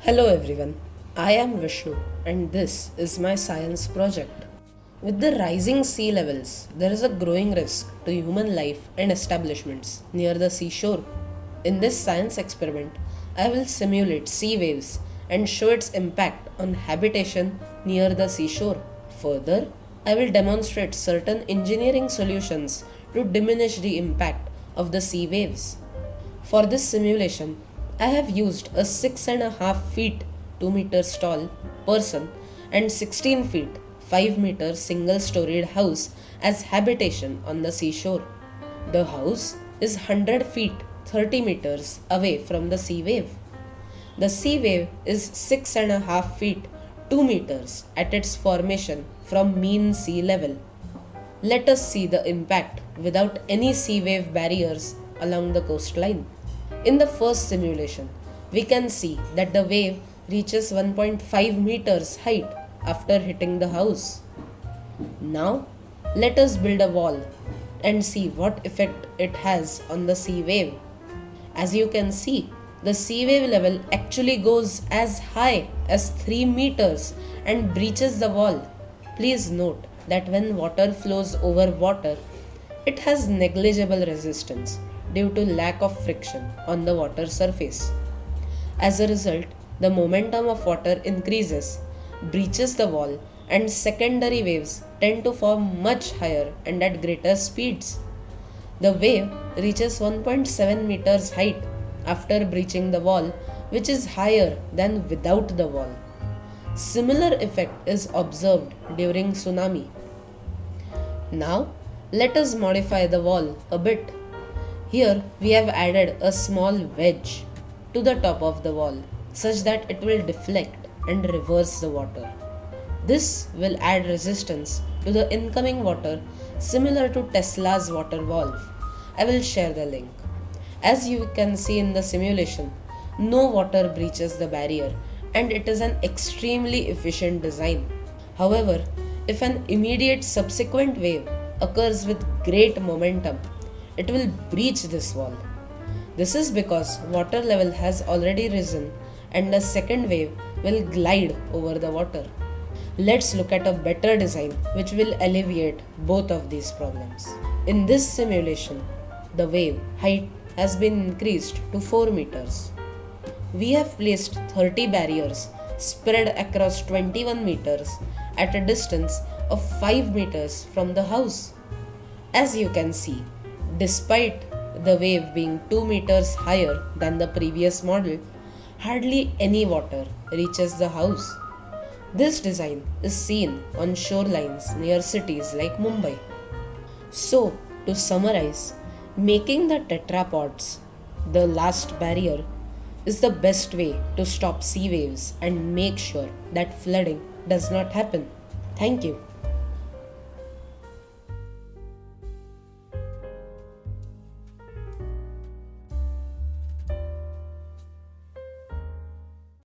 Hello everyone, I am Vishnu and this is my science project. With the rising sea levels, there is a growing risk to human life and establishments near the seashore. In this science experiment, I will simulate sea waves and show its impact on habitation near the seashore. Further, I will demonstrate certain engineering solutions to diminish the impact of the sea waves. For this simulation, I have used a 6.5 feet 2 meters tall person and 16 feet 5 meter single storied house as habitation on the seashore. The house is 100 feet 30 meters away from the sea wave. The sea wave is 6.5 feet 2 meters at its formation from mean sea level. Let us see the impact without any sea wave barriers along the coastline. In the first simulation, we can see that the wave reaches 1.5 meters height after hitting the house. Now, let us build a wall and see what effect it has on the sea wave. As you can see, the sea wave level actually goes as high as 3 meters and breaches the wall. Please note that when water flows over water, it has negligible resistance due to lack of friction on the water surface. As a result, the momentum of water increases, breaches the wall, and secondary waves tend to form much higher and at greater speeds. The wave reaches 1.7 meters height after breaching the wall, which is higher than without the wall. Similar effect is observed during tsunami. Now, let us modify the wall a bit. Here we have added a small wedge to the top of the wall such that it will deflect and reverse the water. This will add resistance to the incoming water similar to Tesla's water valve. I will share the link. As you can see in the simulation, no water breaches the barrier and it is an extremely efficient design. However, if an immediate subsequent wave occurs with great momentum, it will breach this wall. This is because water level has already risen and a second wave will glide over the water. Let's look at a better design which will alleviate both of these problems. In this simulation, the wave height has been increased to 4 meters. We have placed 30 barriers spread across 21 meters at a distance of 5 meters from the house. As you can see, despite the wave being 2 meters higher than the previous model, hardly any water reaches the house. This design is seen on shorelines near cities like Mumbai. So, to summarize, making the tetrapods, the last barrier, is the best way to stop sea waves and make sure that flooding does not happen. Thank you.